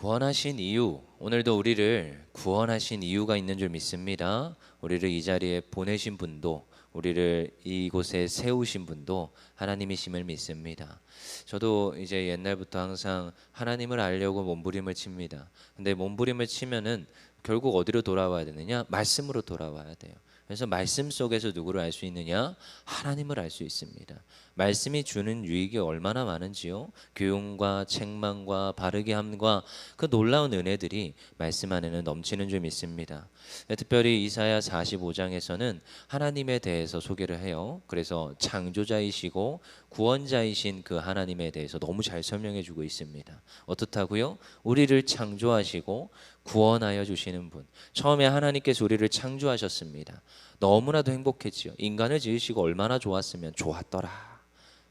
구원하신 이유, 오늘도 우리를 구원하신 이유가 있는 줄 믿습니다. 우리를 이 자리에 보내신 분도, 우리를 이곳에 세우신 분도 하나님이심을 믿습니다. 저도 이제 옛날부터 항상 하나님을 알려고 몸부림을 칩니다. 근데 몸부림을 치면은 결국 어디로 돌아와야 되느냐? 말씀으로 돌아와야 돼요. 그래서 말씀 속에서 누구를 알 수 있느냐? 하나님을 알 수 있습니다. 말씀이 주는 유익이 얼마나 많은지요. 교훈과 책망과 바르게 함과 그 놀라운 은혜들이 말씀 안에는 넘치는 줄 믿습니다. 특별히 이사야 45장에서는 하나님에 대해서 소개를 해요. 그래서 창조자이시고 구원자이신 그 하나님에 대해서 너무 잘 설명해 주고 있습니다. 어떻다고요? 우리를 창조하시고 구원하여 주시는 분. 처음에 하나님께서 우리를 창조하셨습니다. 너무나도 행복했지요. 인간을 지으시고 얼마나 좋았으면 좋았더라.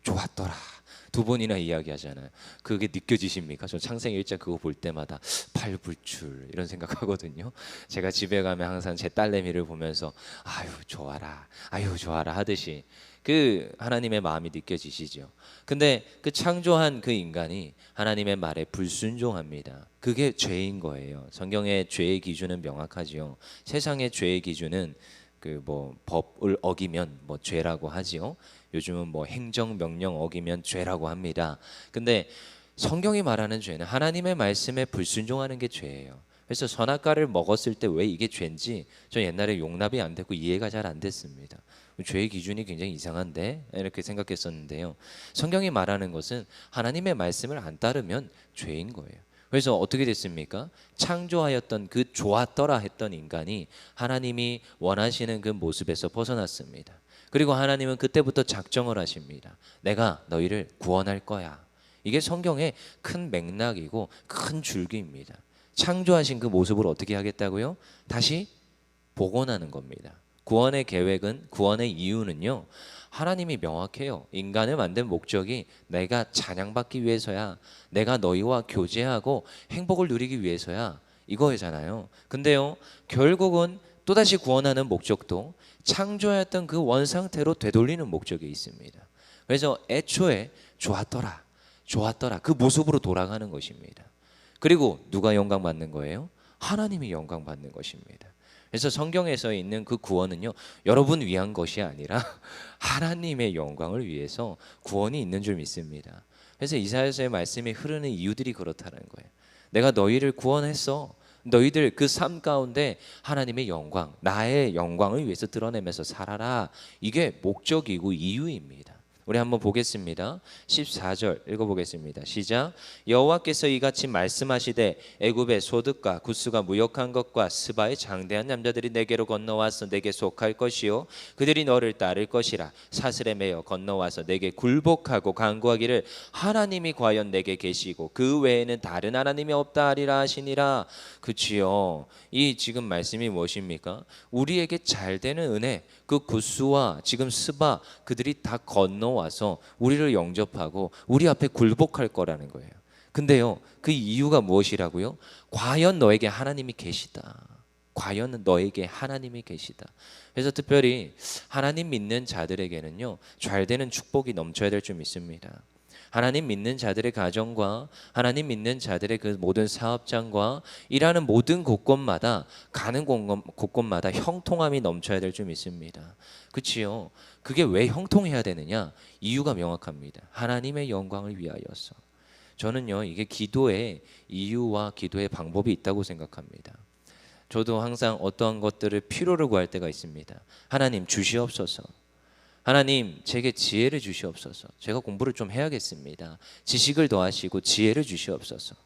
좋았더라. 두 번이나 이야기하잖아요. 그게 느껴지십니까? 저 창세기 1장 그거 볼 때마다 팔불출 이런 생각하거든요. 제가 집에 가면 항상 제 딸내미를 보면서 아유 좋아라 아유 좋아라 하듯이 그 하나님의 마음이 느껴지시죠. 근데 그 창조한 그 인간이 하나님의 말에 불순종합니다. 그게 죄인 거예요. 성경의 죄의 기준은 명확하지요. 세상의 죄의 기준은 그 뭐 법을 어기면 뭐 죄라고 하지요. 요즘은 뭐 행정 명령 어기면 죄라고 합니다. 근데 성경이 말하는 죄는 하나님의 말씀에 불순종하는 게 죄예요. 그래서 선악과를 먹었을 때 왜 이게 죄인지 저 옛날에 용납이 안 되고 이해가 잘 안 됐습니다. 죄의 기준이 굉장히 이상한데 이렇게 생각했었는데요. 성경이 말하는 것은 하나님의 말씀을 안 따르면 죄인 거예요. 그래서 어떻게 됐습니까? 창조하였던 그 좋았더라 했던 인간이 하나님이 원하시는 그 모습에서 벗어났습니다. 그리고 하나님은 그때부터 작정을 하십니다. 내가 너희를 구원할 거야. 이게 성경의 큰 맥락이고 큰 줄기입니다. 창조하신 그 모습을 어떻게 하겠다고요? 다시 복원하는 겁니다. 구원의 계획은, 구원의 이유는요, 하나님이 명확해요. 인간을 만든 목적이 내가 찬양받기 위해서야, 내가 너희와 교제하고 행복을 누리기 위해서야, 이거잖아요. 근데요, 결국은 또다시 구원하는 목적도 창조했던 그 원상태로 되돌리는 목적이 있습니다. 그래서 애초에 좋았더라, 좋았더라 그 모습으로 돌아가는 것입니다. 그리고 누가 영광 받는 거예요? 하나님이 영광 받는 것입니다. 그래서 성경에서 있는 그 구원은요, 여러분 위한 것이 아니라 하나님의 영광을 위해서 구원이 있는 줄 믿습니다. 그래서 이사야서의 말씀이 흐르는 이유들이 그렇다는 거예요. 내가 너희를 구원했어. 너희들 그 삶 가운데 하나님의 영광, 나의 영광을 위해서 드러내면서 살아라. 이게 목적이고 이유입니다. 우리 한번 보겠습니다. 14절 읽어보겠습니다. 시작. 여호와께서 이같이 말씀하시되 애굽의 소득과 구스가 무역한 것과 스바의 장대한 남자들이 내게로 건너와서 내게 속할 것이요 그들이 너를 따를 것이라. 사슬에 매여 건너와서 내게 굴복하고 간구하기를 하나님이 과연 내게 계시고 그 외에는 다른 하나님이 없다 하리라 하시니라. 그치요. 이 지금 말씀이 무엇입니까? 우리에게 잘 되는 은혜, 그 구스와 지금 스바 그들이 다 건너와서 우리를 영접하고 우리 앞에 굴복할 거라는 거예요. 근데요, 그 이유가 무엇이라고요? 과연 너에게 하나님이 계시다. 과연 너에게 하나님이 계시다. 그래서 특별히 하나님 믿는 자들에게는요, 잘 되는 축복이 넘쳐야 될 줄 믿습니다. 하나님 믿는 자들의 가정과 하나님 믿는 자들의 그 모든 사업장과 일하는 모든 곳곳마다 가는 곳곳마다 형통함이 넘쳐야 될 줄 믿습니다. 그치요? 그게 왜 형통해야 되느냐? 이유가 명확합니다. 하나님의 영광을 위하여서. 저는요, 이게 기도의 이유와 기도의 방법이 있다고 생각합니다. 저도 항상 어떠한 것들을 필요로 구할 때가 있습니다. 하나님 주시옵소서. 하나님 제게 지혜를 주시옵소서. 제가 공부를 좀 해야겠습니다. 지식을 더하시고 지혜를 주시옵소서.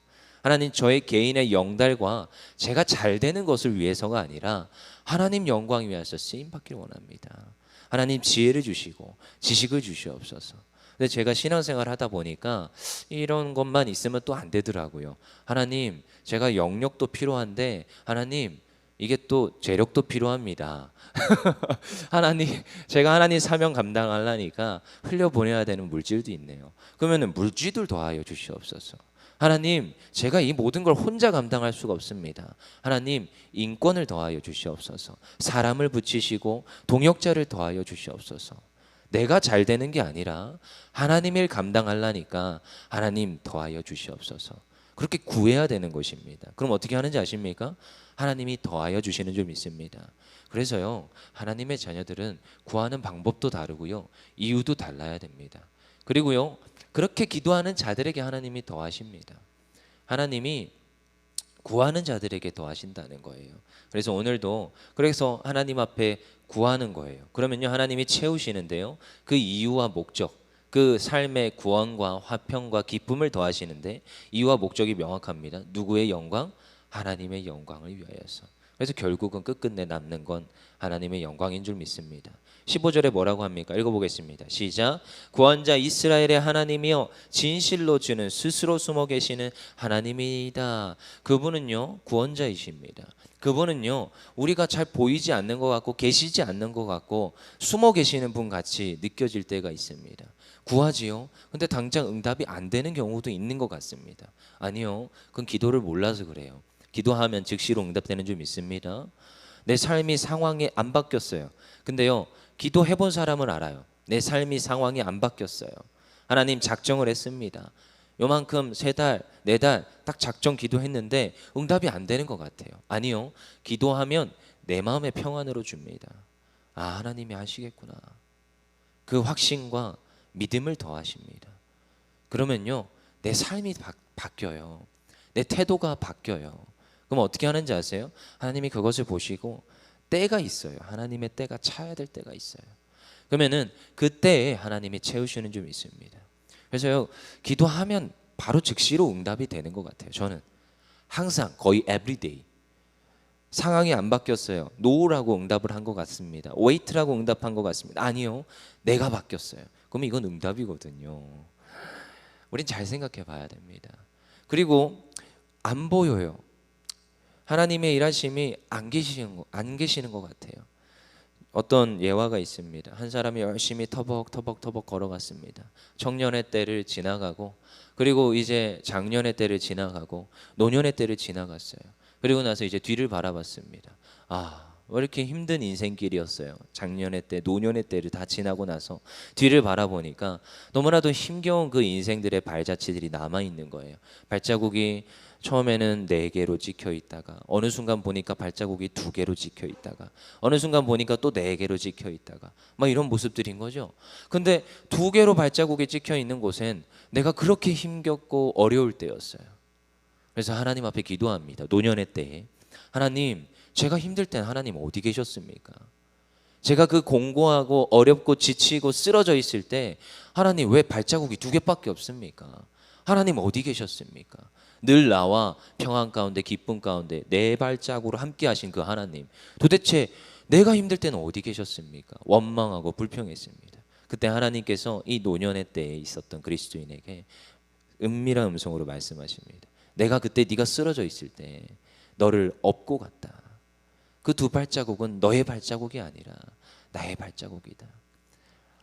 하나님 저의 개인의 영달과 제가 잘 되는 것을 위해서가 아니라 하나님 영광 위하여서 쓰임받기를 원합니다. 하나님 지혜를 주시고 지식을 주시옵소서. 근데 제가 신앙생활 하다 보니까 이런 것만 있으면 또 안 되더라고요. 하나님 제가 영역도 필요한데 하나님 이게 또 재력도 필요합니다. 하나님, 제가 하나님 사명 감당하려니까 흘려보내야 되는 물질도 있네요. 그러면은 물질들 더하여 주시옵소서. 하나님, 제가 이 모든 걸 혼자 감당할 수가 없습니다. 하나님, 인권을 더하여 주시옵소서. 사람을 붙이시고 동역자를 더하여 주시옵소서. 내가 잘 되는 게 아니라 하나님 일 감당하려니까 하나님 더하여 주시옵소서. 그렇게 구해야 되는 것입니다. 그럼 어떻게 하는지 아십니까? 하나님이 더하여 주시는 줄 믿습니다. 그래서요, 하나님의 자녀들은 구하는 방법도 다르고요, 이유도 달라야 됩니다. 그리고요, 그렇게 기도하는 자들에게 하나님이 더하십니다. 하나님이 구하는 자들에게 더하신다는 거예요. 그래서 오늘도 그래서 하나님 앞에 구하는 거예요. 그러면요, 하나님이 채우시는데요, 그 이유와 목적, 그 삶의 구원과 화평과 기쁨을 더하시는데 이유와 목적이 명확합니다. 누구의 영광? 하나님의 영광을 위하여서. 그래서 결국은 끝끝내 남는 건 하나님의 영광인 줄 믿습니다. 15절에 뭐라고 합니까? 읽어보겠습니다. 시작. 구원자 이스라엘의 하나님이여 진실로 주는 스스로 숨어 계시는 하나님이다. 그분은요, 구원자이십니다. 그분은요, 우리가 잘 보이지 않는 것 같고 계시지 않는 것 같고 숨어 계시는 분 같이 느껴질 때가 있습니다. 구하지요. 근데 당장 응답이 안 되는 경우도 있는 것 같습니다. 아니요, 그건 기도를 몰라서 그래요. 기도하면 즉시로 응답되는 줄 믿습니다. 내 삶이 상황이 안 바뀌었어요. 근데요, 기도해 본 사람은 알아요. 내 삶이 상황이 안 바뀌었어요. 하나님 작정을 했습니다. 요만큼 3달, 4달 딱 작정 기도했는데 응답이 안 되는 것 같아요. 아니요, 기도하면 내 마음의 평안으로 줍니다. 아, 하나님이 하시겠구나. 그 확신과 믿음을 더하십니다. 그러면요, 내 삶이 바뀌어요. 내 태도가 바뀌어요. 그럼 어떻게 하는지 아세요? 하나님이 그것을 보시고 때가 있어요. 하나님의 때가 차야 될 때가 있어요. 그러면은 그 때에 하나님이 채우시는 줄 믿습니다. 그래서요, 기도하면 바로 즉시로 응답이 되는 것 같아요. 저는 항상 거의 everyday 상황이 안 바뀌었어요. no라고 응답을 한 것 같습니다. wait라고 응답한 것 같습니다. 아니요, 내가 바뀌었어요. 그러면 이건 응답이거든요. 우린 잘 생각해 봐야 됩니다. 그리고 안 보여요. 하나님의 일하심이 안 계시는 것 같아요. 어떤 예화가 있습니다. 한 사람이 열심히 터벅터벅 걸어갔습니다. 청년의 때를 지나가고, 그리고 이제 장년의 때를 지나가고, 노년의 때를 지나갔어요. 그리고 나서 이제 뒤를 바라봤습니다. 아, 왜 이렇게 힘든 인생길이었어요. 작년의 때, 노년의 때를 다 지나고 나서 뒤를 바라보니까 너무나도 힘겨운 그 인생들의 발자취들이 남아있는 거예요. 발자국이 처음에는 4개로 찍혀 있다가 어느 순간 보니까 발자국이 2개로 찍혀 있다가 어느 순간 보니까 또 4개로 찍혀 있다가 막 이런 모습들인 거죠. 근데 2개로 발자국이 찍혀 있는 곳엔 내가 그렇게 힘겹고 어려울 때였어요. 그래서 하나님 앞에 기도합니다. 노년의 때에 하나님, 제가 힘들 땐 하나님 어디 계셨습니까? 제가 그 공고하고 어렵고 지치고 쓰러져 있을 때 하나님 왜 발자국이 2개밖에 없습니까? 하나님 어디 계셨습니까? 늘 나와 평안 가운데 기쁨 가운데 내 발자국으로 함께 하신 그 하나님, 도대체 내가 힘들 때는 어디 계셨습니까? 원망하고 불평했습니다. 그때 하나님께서 이 노년의 때에 있었던 그리스도인에게 은밀한 음성으로 말씀하십니다. 내가 그때 네가 쓰러져 있을 때 너를 업고 갔다. 그 2 발자국은 너의 발자국이 아니라 나의 발자국이다.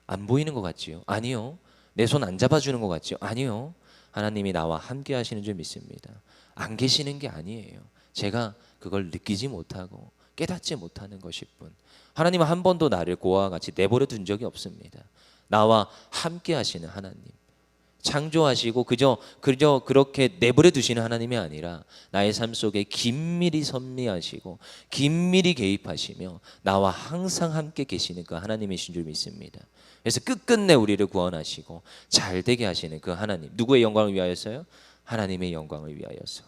안 보이는 것 같지요? 아니요. 내 손 안 잡아주는 것 같지요? 아니요. 하나님이 나와 함께 하시는 줄 믿습니다. 안 계시는 게 아니에요. 제가 그걸 느끼지 못하고 깨닫지 못하는 것일 뿐. 하나님은 한 번도 나를 고아와 같이 내버려 둔 적이 없습니다. 나와 함께 하시는 하나님, 창조하시고 그저 그렇게 내버려 두시는 하나님이 아니라 나의 삶 속에 긴밀히 섭리하시고 긴밀히 개입하시며 나와 항상 함께 계시는 그 하나님이신 줄 믿습니다. 그래서 끝끝내 우리를 구원하시고 잘 되게 하시는 그 하나님, 누구의 영광을 위하여서요? 하나님의 영광을 위하여서.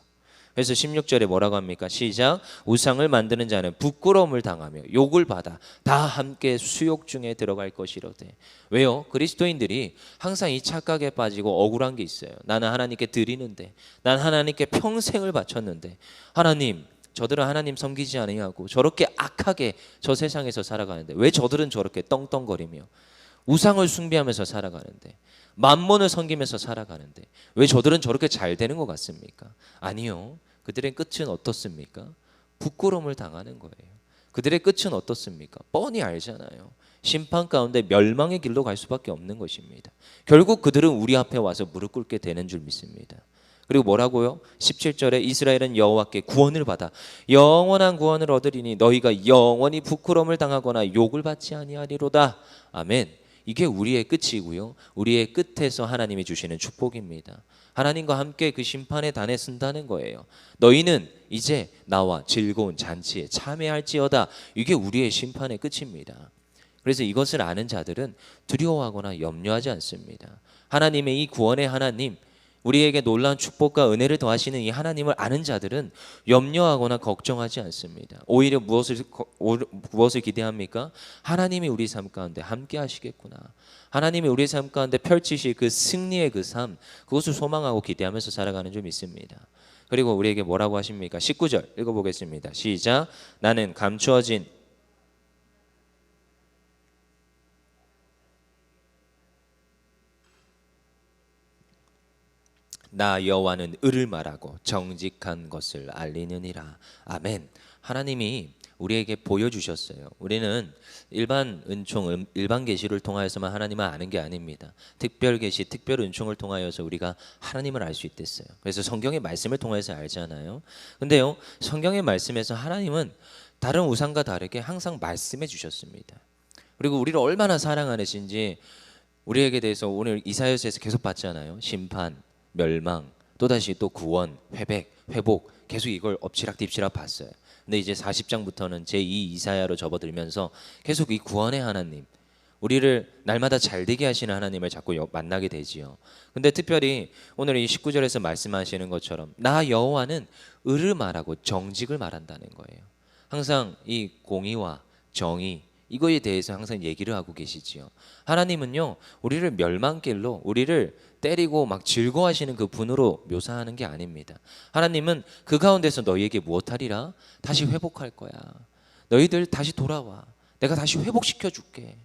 그래서 16절에 뭐라고 합니까? 시작. 우상을 만드는 자는 부끄러움을 당하며 욕을 받아 다 함께 수욕 중에 들어갈 것이로되. 왜요? 그리스도인들이 항상 이 착각에 빠지고 억울한 게 있어요. 나는 하나님께 드리는데, 난 하나님께 평생을 바쳤는데 하나님, 저들은 하나님 섬기지 아니하고 저렇게 악하게 저 세상에서 살아가는데 왜 저들은 저렇게 떵떵거리며 우상을 숭배하면서 살아가는데, 만몬을 섬기면서 살아가는데 왜 저들은 저렇게 잘 되는 것 같습니까? 아니요. 그들의 끝은 어떻습니까? 부끄러움을 당하는 거예요. 그들의 끝은 어떻습니까? 뻔히 알잖아요. 심판 가운데 멸망의 길로 갈 수밖에 없는 것입니다. 결국 그들은 우리 앞에 와서 무릎 꿇게 되는 줄 믿습니다. 그리고 뭐라고요? 17절에 이스라엘은 여호와께 구원을 받아 영원한 구원을 얻으리니 너희가 영원히 부끄러움을 당하거나 욕을 받지 아니하리로다. 아멘. 이게 우리의 끝이고요. 우리의 끝에서 하나님이 주시는 축복입니다. 하나님과 함께 그 심판의 단에 쓴다는 거예요. 너희는 이제 나와 즐거운 잔치에 참여할지어다. 이게 우리의 심판의 끝입니다. 그래서 이것을 아는 자들은 두려워하거나 염려하지 않습니다. 하나님의 이 구원의 하나님, 우리에게 놀라운 축복과 은혜를 더하시는 이 하나님을 아는 자들은 염려하거나 걱정하지 않습니다. 오히려 무엇을 기대합니까? 하나님이 우리 삶 가운데 함께 하시겠구나. 하나님이 우리 삶 가운데 펼치실 그 승리의 그 삶, 그것을 소망하고 기대하면서 살아가는 줄 믿습니다. 그리고 우리에게 뭐라고 하십니까? 19절 읽어보겠습니다. 시작. 나는 감추어진 나 여호와는 의를 말하고 정직한 것을 알리느니라. 아멘. 하나님이 우리에게 보여주셨어요. 우리는 일반 은총, 일반 계시를 통하여서만 하나님을 아는 게 아닙니다. 특별 계시, 특별 은총을 통하여서 우리가 하나님을 알 수 있댔어요. 그래서 성경의 말씀을 통해서 알잖아요. 근데요, 성경의 말씀에서 하나님은 다른 우상과 다르게 항상 말씀해 주셨습니다. 그리고 우리를 얼마나 사랑하시는지 우리에게 대해서 오늘 이사야서에서 계속 봤잖아요. 심판, 멸망, 또다시 또 구원, 회복 계속 이걸 엎치락뒤치락 봤어요. 근데 이제 40장부터는 제2 이사야로 접어들면서 계속 이 구원의 하나님, 우리를 날마다 잘되게 하시는 하나님을 자꾸 만나게 되지요. 근데 특별히 오늘 이 19절에서 말씀하시는 것처럼 나 여호와는 의를 말하고 정직을 말한다는 거예요. 항상 이 공의와 정의, 이거에 대해서 항상 얘기를 하고 계시지요. 하나님은요, 우리를 멸망길로, 우리를 때리고 막 즐거워하시는 그 분으로 묘사하는 게 아닙니다. 하나님은 그 가운데서 너희에게 무엇하리라? 다시 회복할 거야. 너희들 다시 돌아와. 내가 다시 회복시켜 줄게.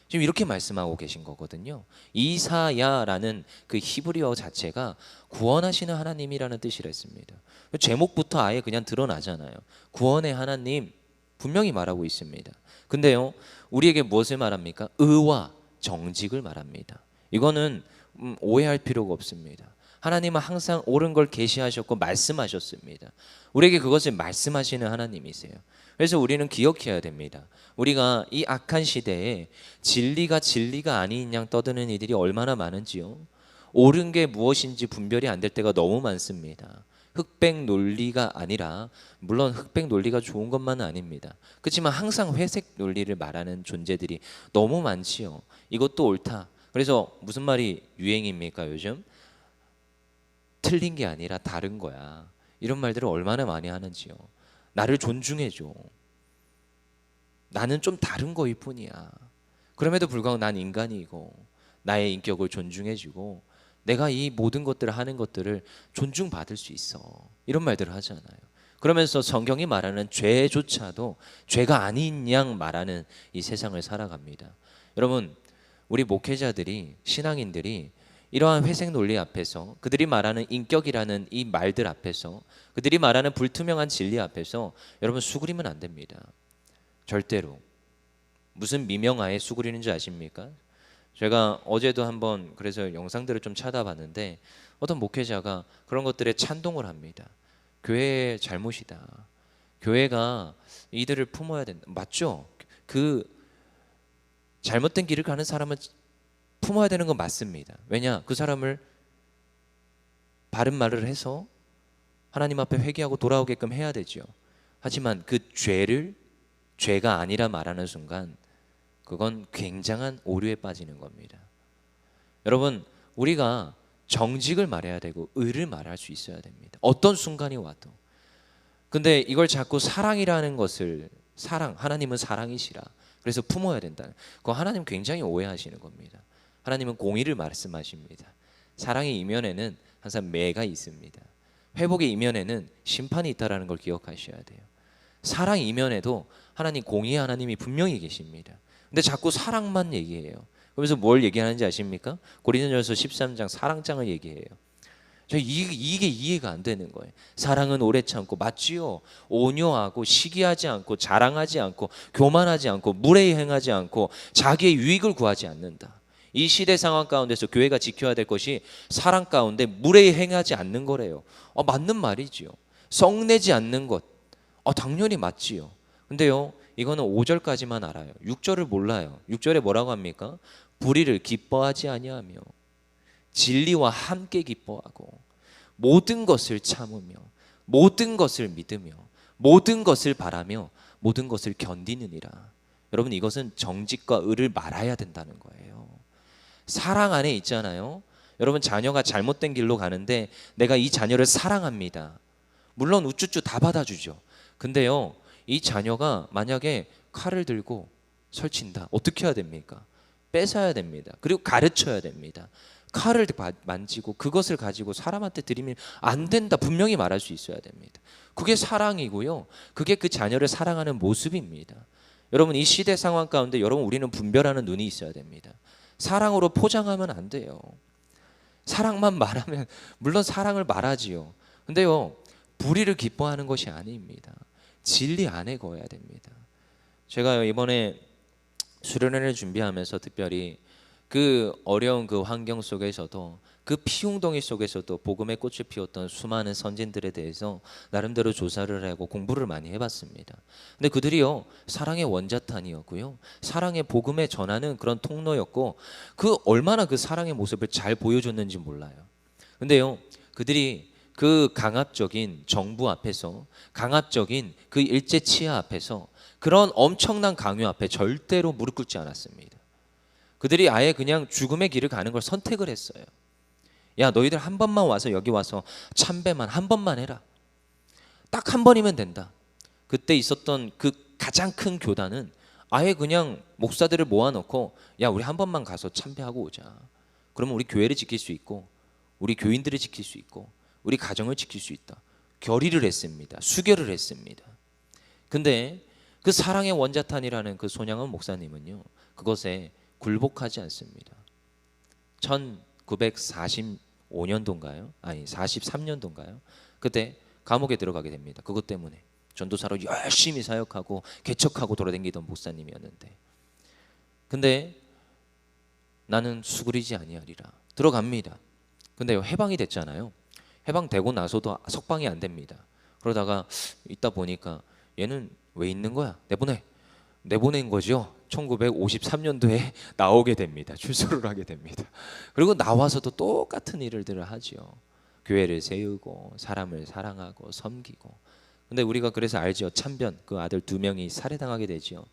지금 이렇게 말씀하고 계신 거거든요. 이사야라는 그 히브리어 자체가 구원하시는 하나님이라는 뜻이라 했습니다. 제목부터 아예 그냥 드러나잖아요. 구원의 하나님 분명히 말하고 있습니다. 근데요, 우리에게 무엇을 말합니까? 의와 정직을 말합니다. 이거는 오해할 필요가 없습니다. 하나님은 항상 옳은 걸 계시하셨고 말씀하셨습니다. 우리에게 그것을 말씀하시는 하나님이세요. 그래서 우리는 기억해야 됩니다. 우리가 이 악한 시대에 진리가 아닌 양 떠드는 이들이 얼마나 많은지요. 옳은 게 무엇인지 분별이 안 될 때가 너무 많습니다. 흑백 논리가 아니라, 물론 흑백 논리가 좋은 것만은 아닙니다. 그렇지만 항상 회색 논리를 말하는 존재들이 너무 많지요. 이것도 옳다. 그래서 무슨 말이 유행입니까 요즘? 틀린 게 아니라 다른 거야. 이런 말들을 얼마나 많이 하는지요. 나를 존중해줘. 나는 좀 다른 거일 뿐이야. 그럼에도 불구하고 난 인간이고 나의 인격을 존중해주고 내가 이 모든 것들을 하는 것들을 존중받을 수 있어. 이런 말들을 하잖아요. 그러면서 성경이 말하는 죄조차도 죄가 아닌 양 말하는 이 세상을 살아갑니다. 여러분, 우리 목회자들이, 신앙인들이 이러한 회색 논리 앞에서, 그들이 말하는 인격이라는 이 말들 앞에서, 그들이 말하는 불투명한 진리 앞에서 여러분 수그리면 안 됩니다. 절대로. 무슨 미명하에 수그리는 줄 아십니까? 제가 어제도 한번 그래서 영상들을 좀 찾아봤는데 어떤 목회자가 그런 것들에 찬동을 합니다. 교회의 잘못이다. 교회가 이들을 품어야 된다. 맞죠? 그 잘못된 길을 가는 사람은 품어야 되는 건 맞습니다. 왜냐? 그 사람을 바른 말을 해서 하나님 앞에 회개하고 돌아오게끔 해야 되죠. 하지만 그 죄가 아니라 말하는 순간 그건 굉장한 오류에 빠지는 겁니다. 여러분, 우리가 정직을 말해야 되고 의를 말할 수 있어야 됩니다. 어떤 순간이 와도. 근데 이걸 자꾸 사랑이라는 것을, 하나님은 사랑이시라, 그래서 품어야 된다. 그거 하나님 굉장히 오해하시는 겁니다. 하나님은 공의를 말씀하십니다. 사랑의 이면에는 항상 매가 있습니다. 회복의 이면에는 심판이 있다라는 걸 기억하셔야 돼요. 사랑 이면에도 하나님, 공의의 하나님이 분명히 계십니다. 근데 자꾸 사랑만 얘기해요. 그래서 뭘 얘기하는지 아십니까? 고린도전서 13장 사랑장을 얘기해요. 이게 이해가 안 되는 거예요. 사랑은 오래 참고, 맞지요? 온유하고, 시기하지 않고, 자랑하지 않고, 교만하지 않고, 무례히 행하지 않고, 자기의 유익을 구하지 않는다. 이 시대 상황 가운데서 교회가 지켜야 될 것이 사랑 가운데 무례히 행하지 않는 거래요. 맞는 말이지요. 썩내지 않는 것, 당연히 맞지요. 근데요, 이거는 5절까지만 알아요. 6절을 몰라요. 6절에 뭐라고 합니까? 불의를 기뻐하지 아니하며 진리와 함께 기뻐하고. 모든 것을 참으며 모든 것을 믿으며 모든 것을 바라며 모든 것을 견디느니라. 여러분, 이것은 정직과 의를 말아야 된다는 거예요. 사랑 안에 있잖아요. 여러분, 자녀가 잘못된 길로 가는데 내가 이 자녀를 사랑합니다. 물론 우쭈쭈 다 받아주죠. 근데요, 이 자녀가 만약에 칼을 들고 설친다, 어떻게 해야 됩니까? 뺏어야 됩니다. 그리고 가르쳐야 됩니다. 칼을 만지고 그것을 가지고 사람한테 드리면 안 된다, 분명히 말할 수 있어야 됩니다. 그게 사랑이고요, 그게 그 자녀를 사랑하는 모습입니다. 여러분, 이 시대 상황 가운데 여러분, 우리는 분별하는 눈이 있어야 됩니다. 사랑으로 포장하면 안 돼요. 사랑만 말하면 물론 사랑을 말하지요. 근데요, 불의를 기뻐하는 것이 아닙니다. 진리 안에 거해야 됩니다. 제가 이번에 수련회를 준비하면서 특별히 그 어려운 그 환경 속에서도, 그 피웅덩이 속에서도 복음의 꽃을 피웠던 수많은 선진들에 대해서 나름대로 조사를 하고 공부를 많이 해봤습니다. 근데 그들이요, 사랑의 원자탄이었고요, 사랑의 복음에 전하는 그런 통로였고, 그 얼마나 그 사랑의 모습을 잘 보여줬는지 몰라요. 근데요, 그들이 그 강압적인 정부 앞에서, 강압적인 그 일제 치하 앞에서, 그런 엄청난 강요 앞에 절대로 무릎 꿇지 않았습니다. 그들이 아예 그냥 죽음의 길을 가는 걸 선택을 했어요. 야, 너희들 한 번만 와서 여기 와서 참배만 한 번만 해라. 딱 한 번이면 된다. 그때 있었던 그 가장 큰 교단은 아예 그냥 목사들을 모아놓고, 야, 우리 한 번만 가서 참배하고 오자. 그러면 우리 교회를 지킬 수 있고 우리 교인들을 지킬 수 있고 우리 가정을 지킬 수 있다. 결의를 했습니다. 수결을 했습니다. 근데 그 사랑의 원자탄이라는 그 손양원 목사님은요, 그것에 굴복하지 않습니다. 1945년도인가요? 아니 43년도인가요? 그때 감옥에 들어가게 됩니다. 그것 때문에 전도사로 열심히 사역하고 개척하고 돌아다니던 목사님이었는데, 근데 나는 수그리지 아니하리라 들어갑니다. 근데 해방이 됐잖아요. 해방되고 나서도 석방이 안 됩니다. 그러다가 있다 보니까 얘는 왜 있는 거야? 내보낸 거죠. 1953년도에 나오게 됩니다. 출소를 하게 됩니다. 그리고 나와서도 똑같은 일들을 하죠. 교회를 세우고 사람을 사랑하고 섬기고. 근데 우리가 그래서 알죠. 참변, 그 아들 2명이 살해당하게 되죠.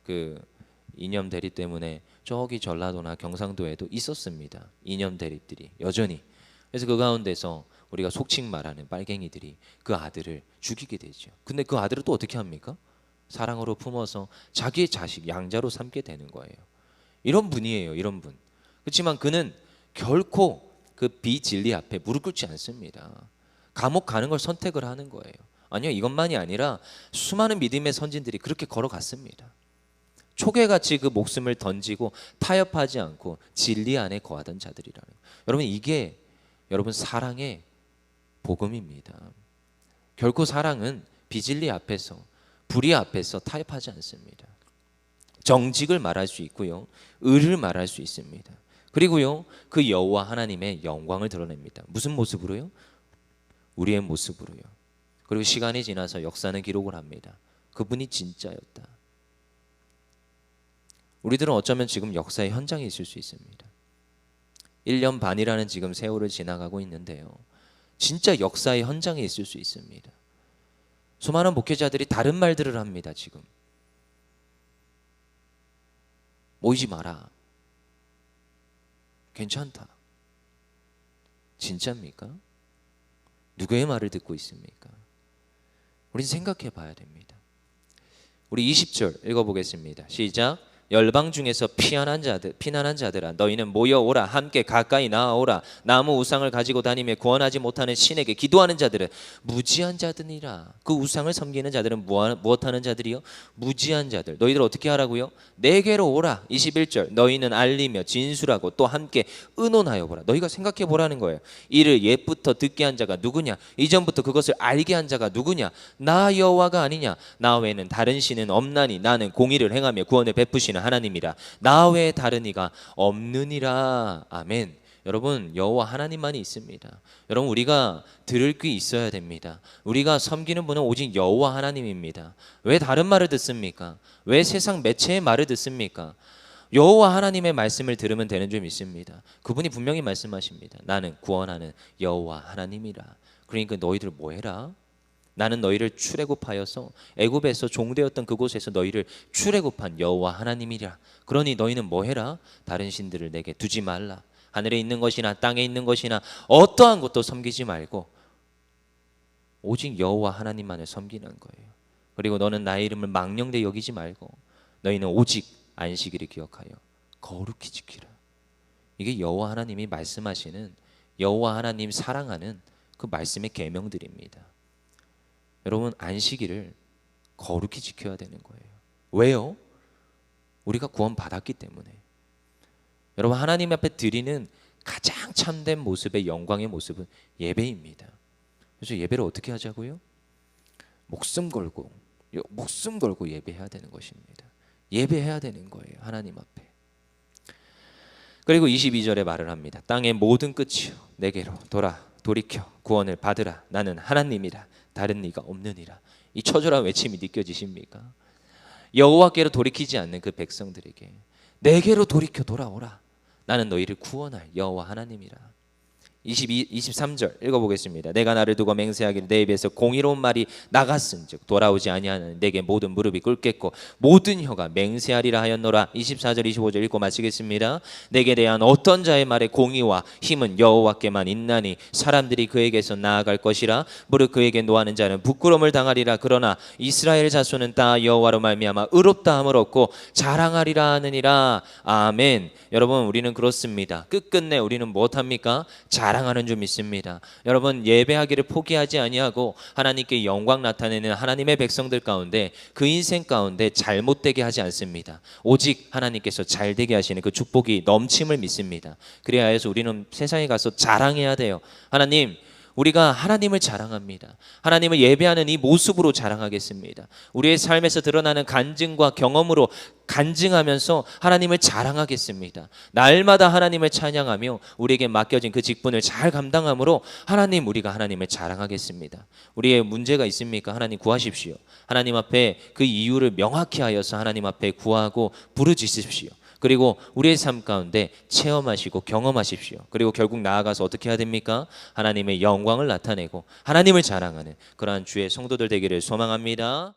그 이념 대립 때문에 저기 전라도나 경상도에도 있었습니다. 이념 대립들이 여전히. 그래서 그 가운데서 우리가 속칭 말하는 빨갱이들이 그 아들을 죽이게 되죠. 근데 그 아들을 또 어떻게 합니까? 사랑으로 품어서 자기의 자식 양자로 삼게 되는 거예요. 이런 분이에요. 이런 분. 그렇지만 그는 결코 그 비진리 앞에 무릎 꿇지 않습니다. 감옥 가는 걸 선택을 하는 거예요. 아니요, 이것만이 아니라 수많은 믿음의 선진들이 그렇게 걸어갔습니다. 초계같이 그 목숨을 던지고 타협하지 않고 진리 안에 거하던 자들이라는 거예요. 여러분, 이게 여러분 사랑의 복음입니다. 결코 사랑은 비진리 앞에서, 불의 앞에서 타협하지 않습니다. 정직을 말할 수 있고요, 의를 말할 수 있습니다. 그리고요, 그 여호와 하나님의 영광을 드러냅니다. 무슨 모습으로요? 우리의 모습으로요. 그리고 시간이 지나서 역사는 기록을 합니다. 그분이 진짜였다. 우리들은 어쩌면 지금 역사의 현장에 있을 수 있습니다. 1년 반이라는 지금 세월을 지나가고 있는데요, 진짜 역사의 현장에 있을 수 있습니다. 수많은 목회자들이 다른 말들을 합니다. 지금 모이지 마라, 괜찮다. 진짜입니까? 누구의 말을 듣고 있습니까? 우린 생각해 봐야 됩니다. 우리 20절 읽어보겠습니다. 시작. 열방 중에서 피난한 자들아, 너희는 모여오라. 함께 가까이 나아오라. 나무 우상을 가지고 다니며 구원하지 못하는 신에게 기도하는 자들은 무지한 자들이라. 그 우상을 섬기는 자들은 무엇하는 자들이요? 무지한 자들. 너희들 어떻게 하라고요? 내게로 오라. 21절. 너희는 알리며 진술하고 또 함께 의논하여 보라. 너희가 생각해 보라는 거예요. 이를 옛부터 듣게 한 자가 누구냐? 이전부터 그것을 알게 한 자가 누구냐? 나 여호와가 아니냐? 나 외에는 다른 신은 없나니 나는 공의를 행하며 구원을 베푸시는 하나님이라. 나 외에 다른 이가 없느니라. 아멘. 여러분, 여호와 하나님만이 있습니다. 여러분, 우리가 들을 귀 있어야 됩니다. 우리가 섬기는 분은 오직 여호와 하나님입니다. 왜 다른 말을 듣습니까? 왜 세상 매체의 말을 듣습니까? 여호와 하나님의 말씀을 들으면 되는 줄 믿습니다. 그분이 분명히 말씀하십니다. 나는 구원하는 여호와 하나님이라. 그러니까 너희들 뭐 해라? 나는 너희를 출애굽하여서 애굽에서 종되었던 그곳에서 너희를 출애굽한 여호와 하나님이라. 그러니 너희는 뭐 해라? 다른 신들을 내게 두지 말라. 하늘에 있는 것이나 땅에 있는 것이나 어떠한 것도 섬기지 말고 오직 여호와 하나님만을 섬기는 거예요. 그리고 너는 나의 이름을 망령되이 여기지 말고 너희는 오직 안식일을 기억하여 거룩히 지키라. 이게 여호와 하나님이 말씀하시는, 여호와 하나님 사랑하는 그 말씀의 계명들입니다. 여러분, 안식일을 거룩히 지켜야 되는 거예요. 왜요? 우리가 구원 받았기 때문에. 여러분, 하나님 앞에 드리는 가장 참된 모습의 영광의 모습은 예배입니다. 그래서 예배를 어떻게 하자고요? 목숨 걸고 예배해야 되는 것입니다. 예배해야 되는 거예요, 하나님 앞에. 그리고 22절에 말을 합니다. 땅의 모든 끝이요 내게로 돌이켜 구원을 받으라. 나는 하나님이라 다른 이가 없느니라. 이 처절한 외침이 느껴지십니까? 여호와께로 돌이키지 않는 그 백성들에게 내게로 돌이켜 돌아오라. 나는 너희를 구원할 여호와 하나님이라. 23절 읽어보겠습니다. 내가 나를 두고 맹세하기를 내 입에서 공의로운 말이 나갔은즉 돌아오지 아니하는 내게 모든 무릎이 꿇겠고 모든 혀가 맹세하리라 하였노라. 24절 25절 읽고 마치겠습니다. 내게 대한 어떤 자의 말에 공의와 힘은 여호와께만 있나니 사람들이 그에게서 나아갈 것이라. 무릇 그에게 노하는 자는 부끄러움을 당하리라. 그러나 이스라엘 자손은 다 여호와로 말미암아 의롭다함을 얻고 자랑하리라 하느니라. 아멘. 여러분, 우리는 그렇습니다. 끝끝내 우리는 무엇합니까? 자랑하는 줄 믿습니다. 여러분, 예배하기를 포기하지 아니하고 하나님께 영광 나타내는 하나님의 백성들 가운데 그 인생 가운데 잘못되게 하지 않습니다. 오직 하나님께서 잘되게 하시는 그 축복이 넘침을 믿습니다. 그래야 해서 우리는 세상에 가서 자랑해야 돼요. 하나님, 우리가 하나님을 자랑합니다. 하나님을 예배하는 이 모습으로 자랑하겠습니다. 우리의 삶에서 드러나는 간증과 경험으로 간증하면서 하나님을 자랑하겠습니다. 날마다 하나님을 찬양하며 우리에게 맡겨진 그 직분을 잘 감당함으로 하나님, 우리가 하나님을 자랑하겠습니다. 우리의 문제가 있습니까? 하나님 구하십시오. 하나님 앞에 그 이유를 명확히 하여서 하나님 앞에 구하고 부르짖으십시오. 그리고 우리의 삶 가운데 체험하시고 경험하십시오. 그리고 결국 나아가서 어떻게 해야 됩니까? 하나님의 영광을 나타내고 하나님을 자랑하는 그러한 주의 성도들 되기를 소망합니다.